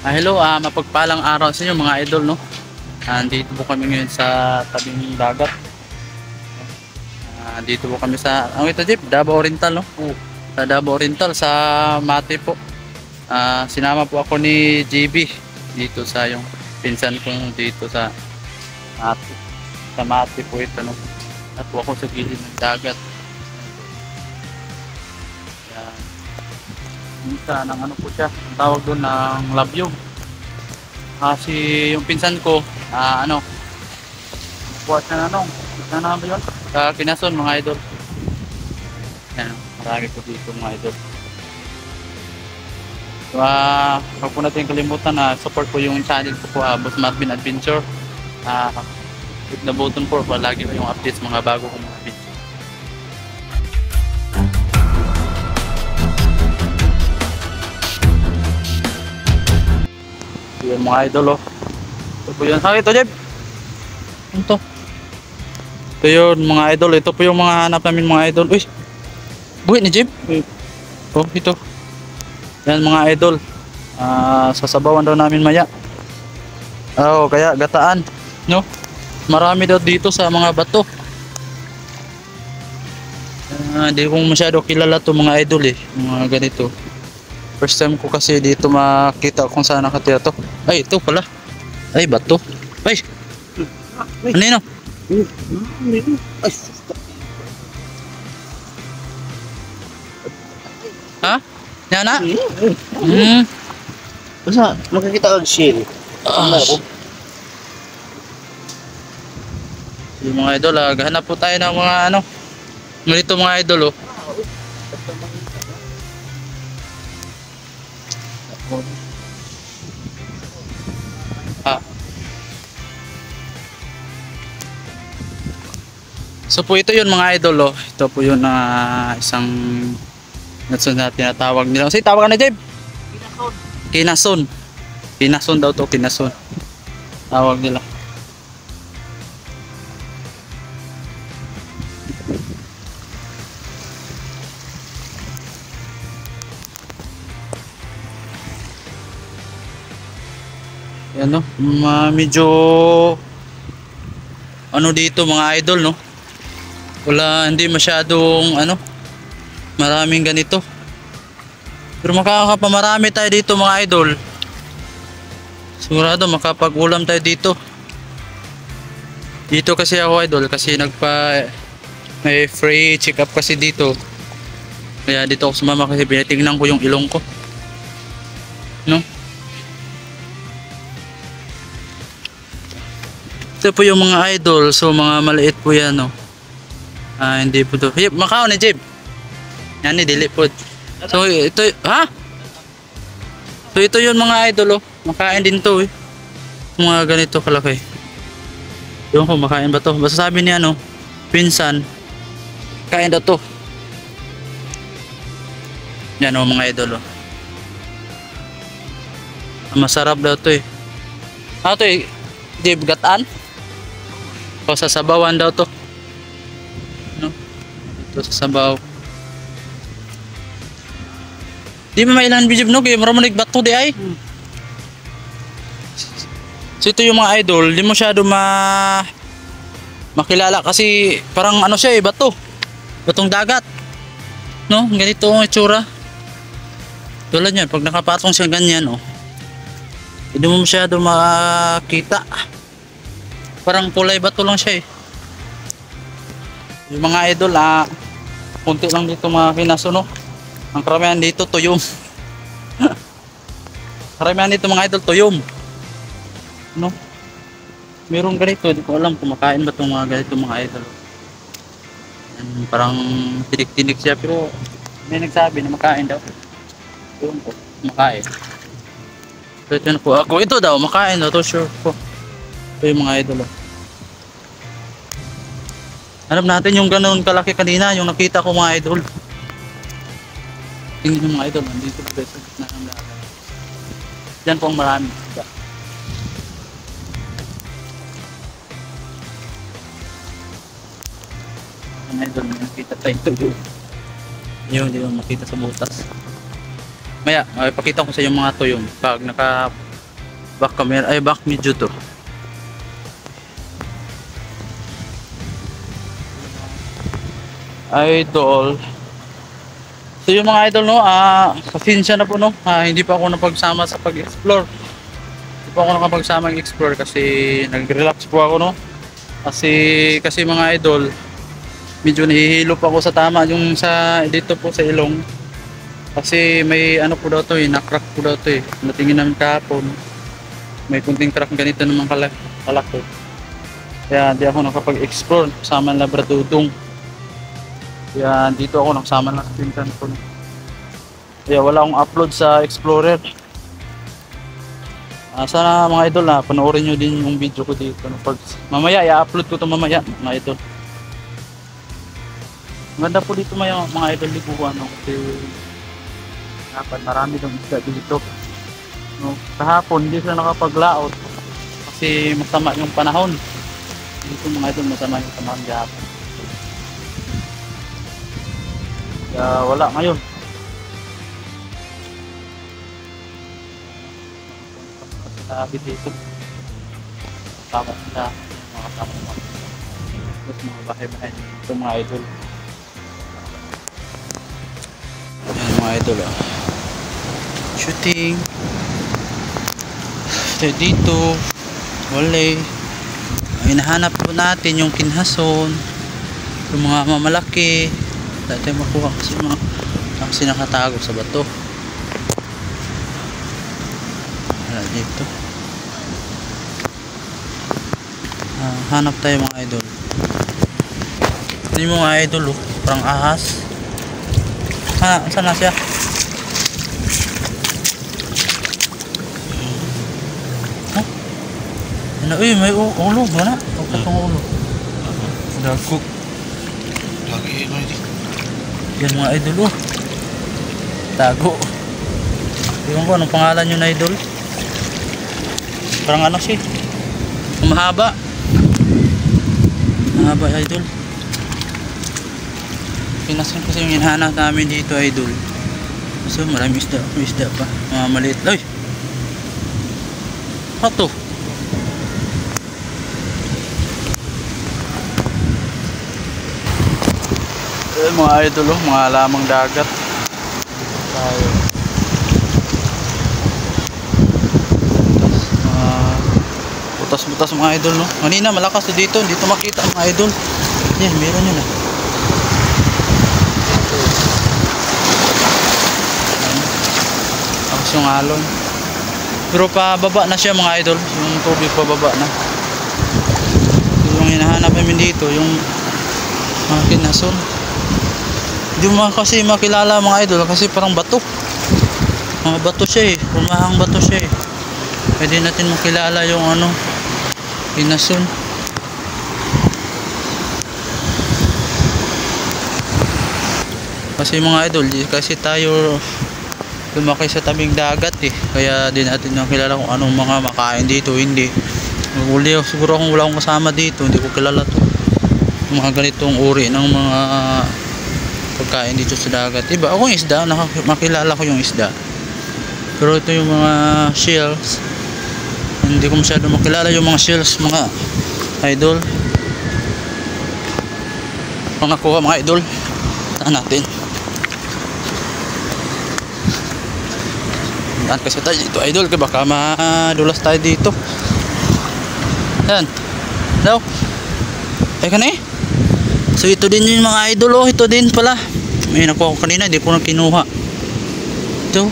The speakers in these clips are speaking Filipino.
Hello, mapagpalang araw sa inyo mga idol, no? Dito po kami ngayon sa tabing dagat. Dito po kami sa, ano ito Jeep? Davao Oriental, no? Sa Davao Oriental, sa Mati po. Sinama po ako ni JB dito sa yung pinsan ko dito sa Mati. Sa Mati po ito, no? At po ako sa gilid ng dagat. Yan. Minsan, ng ano po siya, ang tawag doon ng labyog. Kasi yung pinsan ko, buhat na saan na ba yun? Sa Kinason mga idol. Yan, marami po dito mga idol. So, huwag po natin kalimutan na support po yung channel ko po, Boss Marvin Adventure. Hit na button po para lagi po yung updates mga bago kong mga video. Yung mga idol, oh. Ito po yun. Ito Jeb. Ito. Ito yun mga idol. Ito po yung mga hanap namin mga idol. Uy. Buhay ni Jeb. Oh, ito. Yan mga idol. Sasabawan daw namin maya. Kaya gataan. No? Marami daw dito sa mga bato. Hindi ko masyado kilala to mga idol eh. Mga ganito. First time ko kasi dito makita kung saan nakatira to. Ay, ito pala. Ay, bato. Ay! Ano yun? Ha? Yan na? Basta makikita ang shell. Yung mga idol, gahanap po tayo ng mga ganito mga idol, oh. So po ito yun mga idol, oh. Ito po yun isang na tinatawag nila. Kasi tawag na Jeb? Kinason. Kinason daw to, Kinason. Tawag nila. Yan, no? Medyo dito mga idol, no? Wala, hindi masyadong maraming ganito. Pero makakapamarami tayo dito mga idol. Sigurado makapag-ulam tayo dito. Dito kasi ako idol kasi may free check up kasi dito. Kaya dito ako sumama kasi pinatingnan ko yung ilong ko. No? Ito po yung mga idol. So mga maliit po yan, no? Hindi po to. Macau ni Jeb. Yan ni dili po. So ito, ha? So ito yun mga idol, oh. Makain din to eh. Mga ganito kalaki. Yung ko makain ba to? Basta sabi niya pinsan, kain daw to. Yan, oh, mga idol, oh. Masarap daw to eh. To eh, Jeb, gataan? O sasabawan daw to. Ito sa sabaw. Di ba mailan bijib no? Kaya maraming bato di ay. So ito yung mga idol. Di mo masyado makilala kasi parang siya eh, bato. Batong dagat. No? Ganito ang itsura. Tulad yan. Pag nakapatong siya ganyan, oh. Hindi mo masyado makita. Parang kulay bato lang siya eh. Yung mga idol, kunti lang dito mga Kinason, no? Ang karamihan dito tuyom. Karamihan dito mga idol tuyom. No? Meron ganito, hindi ko alam kung makain ba itong mga ganito mga idol. Parang tinik-tinik siya pero may nagsabi na makain daw. Yun po, makain. So ito na po, ako ito daw, makain daw to, sure po. Ito yung mga idol. Hanap natin yung ganun kalaki kanina, yung nakita ko mga idol. Tingnan yung mga idol, nandito po sa gitna ng dagat. Diyan po ang marami. Mga idol, nakita tayo ito. Yun, hindi mo makita sa butas. Maya, pakita ko sa yung mga tuyong. Pag Back camera, ay back video to. Idol. So yung mga idol no, pasensya na po no, hindi pa ako napagsama sa pag-explore. Hindi pa ako nakapagsama explore kasi nag-relax po ako no. Kasi mga idol, medyo nahihilo pa ako sa tama yung sa dito po sa ilong. Kasi may ano po daw to eh, na-crack po daw to eh. Natingin namin kahapon. May kunting crack ganito naman kalaki. Kaya hindi ako nakapag-explore kasama ng Labradudong. Kaya dito ako nagsama ng pinsan ko. Kaya wala akong upload sa Explorer. Sana mga idol panoorin nyo din yung video ko dito. Mamaya i-upload ko ito mamaya mga idol. Maganda po dito mga idol liguan no? Kasi dapat marami ng isda dito. No? Kahapon hindi sila nakapaglaot kasi masama yung panahon. Dito mga idol masama yung panahon kahapon. Kaya wala ngayon. Lagi dito. Tama sila. Mga tama mo. Tapos mga bahay-bahay. Ito mga idol. Ayan mga idol shooting. Ito dito. Wala. Hinahanap po natin yung kinhason. Yung mga mamalaki. Dahil tayo makuha kasi nakatago sa bato. Wala dito. Hanap tayo mga idol. Ito yung mga idol parang ahas. Saan na siya? Uy, may ulo. Wala? Huwag ka itong ulo. Dago. Lagi ino ini. Yan mga idol tago. Ewan ko anong pangalan yun idol. Parang ano siya, mahaba idol. Pinasan kasi yung hinahanap namin dito idol. So maraming isda pa mga maliit. Ay hato. Mga idol mga lamang dagat tayo. Butas-butas mga idol no. Kanina malakas dito, dito makita mga idol. Yan, meron yun Tapos yung alon. Pero pababa na siya mga idol. Yung tubig pababa na. Yung hinahanap namin dito, yung mga kinason. Hindi mo kasi makilala mga idol kasi parang bato. Mga bato siya pumahang bato siya Pwede natin makilala yung kinason. Kasi mga idol, kasi tayo lumaki sa tabing dagat kaya di natin makilala kung anong mga makain dito, hindi. Siguro kung wala akong kasama dito, hindi ko kilala to. Mga ganitong uri ng mga pagkain dito sa dagat. Iba akong isda, makilala ko yung isda. Pero ito yung mga shells. Hindi ko masyado makilala yung mga shells mga idol. Mga kuha mga idol. Taan natin. Daan kasi tayo dito idol. Kaya baka madulas tayo dito. Yan. Daw. Ay ka na So ito din yung mga idol ito din pala. May nakuha ko kanina, hindi ko na kinuha. Ito.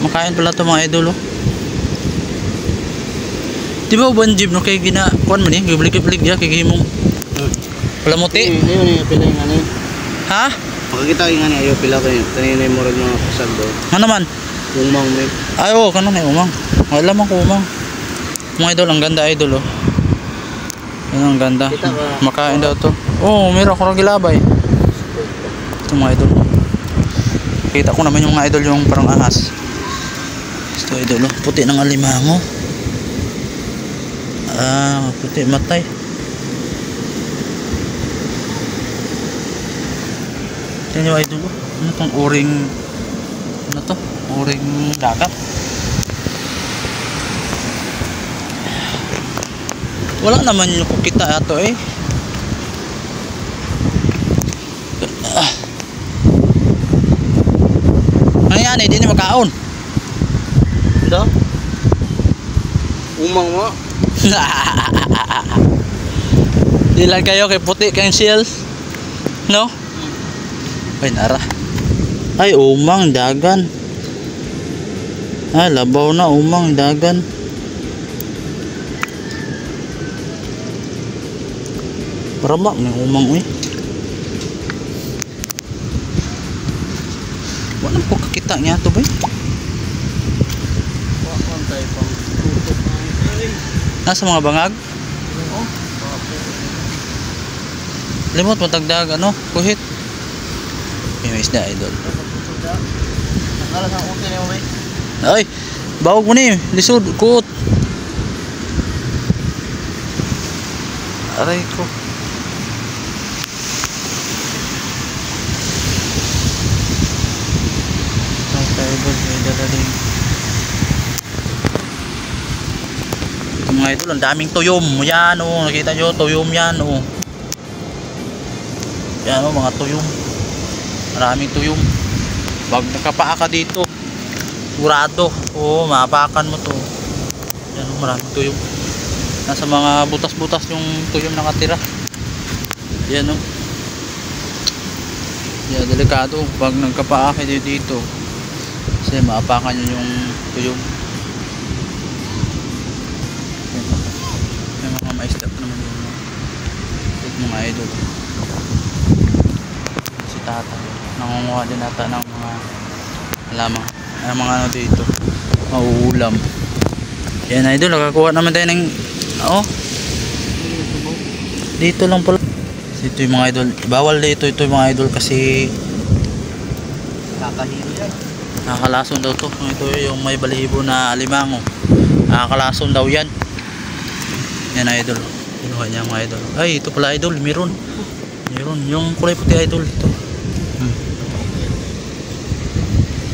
Makain pala ito mga idol Di ba uban jeep no kay kuan man giblik-blik ya kay gimong palamuti. Ayun yung pila nga ni. Ha? Makakita nga ni ayo pila kay kanina yung murag mga pasag do. Ano man? Umang ni. Ay kanon ay umang. Wala man ko umang. Mga idol ang ganda idol Yan ang ganda. Makain daw to. Meron ko gilabay. Ito mga idol. Kita ko naman yung mga idol yung parang ahas. Ito idol puti ng alimango. Puti matay. Ito yung idol Ano tong uring dagat. Wala naman yung kita ato eh. Ano yan eh, di na makaon. Ito? Umang mo. Di lang kayo kay puti kayong shell. No? Ay nara. Ay umang dagan. Ay labaw na umang dagan. Paramak ng umang eh. Wala po kakita niya to ba? Wakon tayo pang tutok na ito. Nasa mga bangag? Oo. Limot matagdag ano? Kuhit. May isda idol. Nakala sa utin niyo ba? Ay, bawag mo ni, lisod, kuot. Aray ko. Okay, idol, may dalaling. Ito mga idol, ang daming tuyom. Yan o, nakita nyo, tuyom yan o. Yan o, mga tuyom. Maraming tuyom. Pag nakapaa ka dito, sigurado. Oo, maapakan mo to. Yan o, maraming tuyom. Nasa mga butas-butas yung tuyom nakatira. Yan o. Yan, delikado. Pag nagkapaa kayo dito, kasi maapakan nyo yung tuyom. Yan o. May mga maisda pa naman yung mga idol. Si tata nangunguha din ata ng mga lamang mga ano dito, mauulam. Yan idol, nakakuha naman tayo ng dito lang pala. Ito yung mga idol, bawal dito ito yung mga idol kasi Kakahilo yan. nakakalason daw to. Ito yung may balibo na alimango, nakakalason daw yan. Yan idol, kinuha niya mga idol. Ay ito pala idol, meron yung kulay puti idol ito.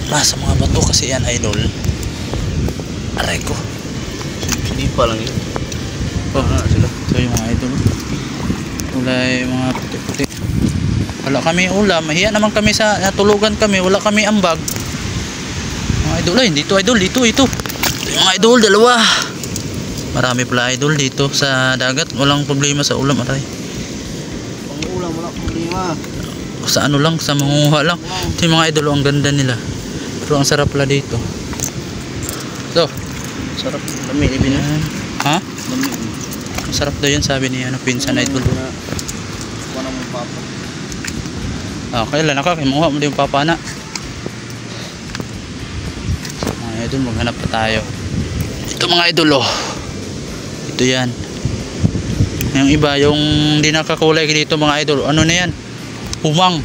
Nasa mga bato kasi yan idol. Aray ko. Hindi pa lang yun. Sila. So yung mga idol. Kulay mga puti-puti. Wala kami ulam. Mahiya naman kami sa natulugan kami. Wala kami ambag. Mga idol ay dito idol. Dito ito. Yung mga idol dalawa. Marami pala idol dito sa dagat. Walang problema sa ulam aray. Pang ulam wala problema. Sa ano lang, sa manguha lang. Ito yung mga idol, ang ganda nila. Pero ang sarap pala dito. So, Sarap. Dami ibin. ha? Dami. Masarap daw yan sabi niya ano, pinsan idol. Wala mo papa. Kailan nakakimuha mo din yung papa na. Mga idol, maghanap pa tayo. Ito mga idol oh. Ito yan. Yung iba, yung hindi nakakulay dito mga idol. Ano na yan? Umang.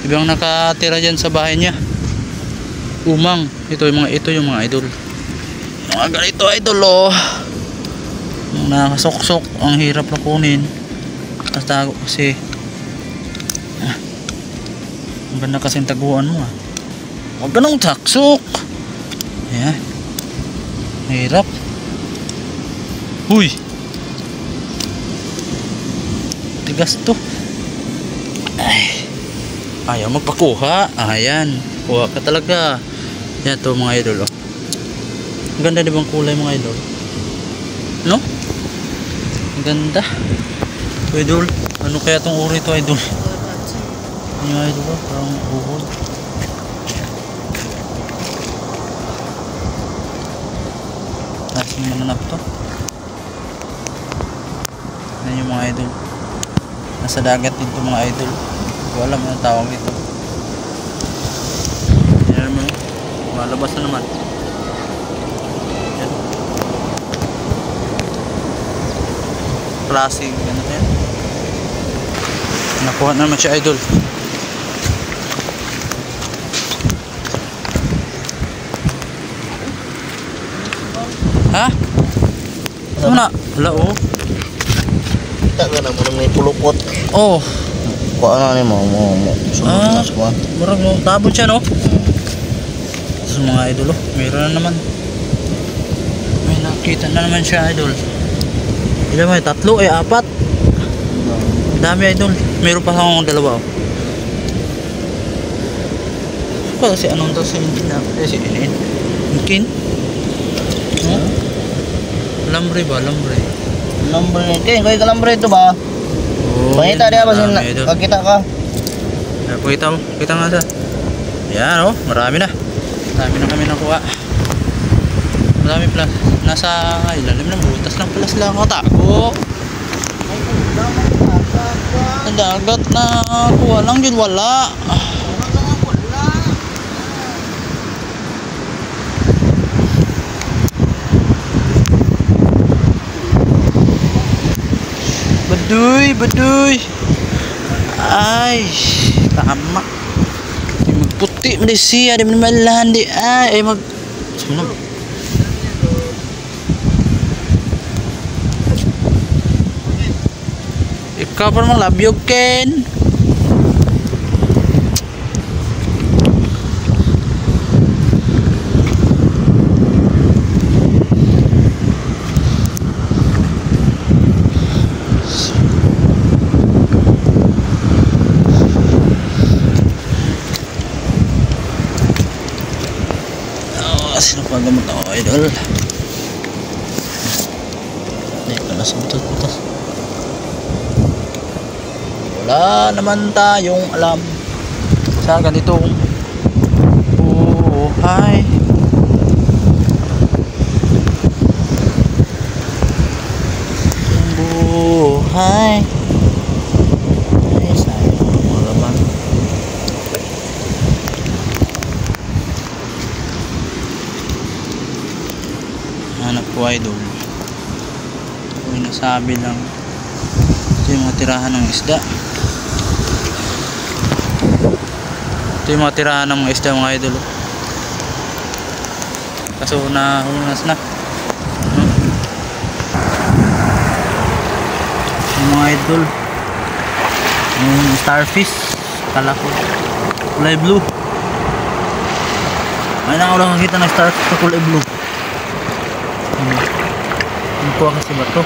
Ibang nakatira dyan sa bahay niya. Umang. Ito yung mga idol. Mga ganito idol oh. Yung nakasuksok, ang hirap na kunin. Tago kasi. Ang ganda kasing taguan mo ah. Huwag ganong saksok. Ayan. Hirap. Huy. Tigas to. Ay. Ayaw magpakuha. Ayan. Kuha ka talaga. Yan to mga idol oh. Ang ganda di bang kulay mga idol? No? Ang ganda. Idol. Ano kaya tong uri to idol? Ano yung idol oh? Parang uhod. Tapos yung mananap to. Yan yung mga idol. Nasa dagat din to mga idol. Hindi ko alam anong tawag dito. Yan mo. Malabas na naman. Yan. Klaseng ano yan. Nakuha na naman siya idol. Ha? Ano na? Wala oh. Kita ka na mo may pulupot. Oh. Kuha na ni mo. Ah, marang no, tabot siya no. So mga idol oh, meron na naman. May nakita na naman siya idol. Ilan mo, tatlo ay apat. Dami idol. Meron pa akong dalawa. Oh. Pa si anong to sa engine na? Si engine? No? Lambre ba? Lambre. Lambre. Kaya kaya lambre ito ba? Oh, Pangita dia ba sin marami, idol. pagkita ka? Kita mo. Kita nga sa. Yan oh. Marami na. Marami na kami nakuha. Marami pala. Nasa ilalim ng butas lang pala sila ako tago. Sa dagat na kuha lang yun wala. Baduy, baduy. Ay, tama. Di magputi mo di siya, di mo malahan di ay mag sino? Ikaw pa namang labyog Ken. Sino pa gamot ako idol? Hindi ka nasabtot putas. Wala naman tayong alam sa ganitong buhay. Buhay ay sayang mga laman. Hanap ko idol. May nasabi lang. Ito yung mga tirahan ng isda. Ito yung mga tirahan ng mga isda mga idol. Kaso nahunas na. Yung mga idol. Yung starfish. Kala ko. Kulay blue. May na ako lang nakita ng starfish sa kulay blue. Yung kuha kasi ba ito?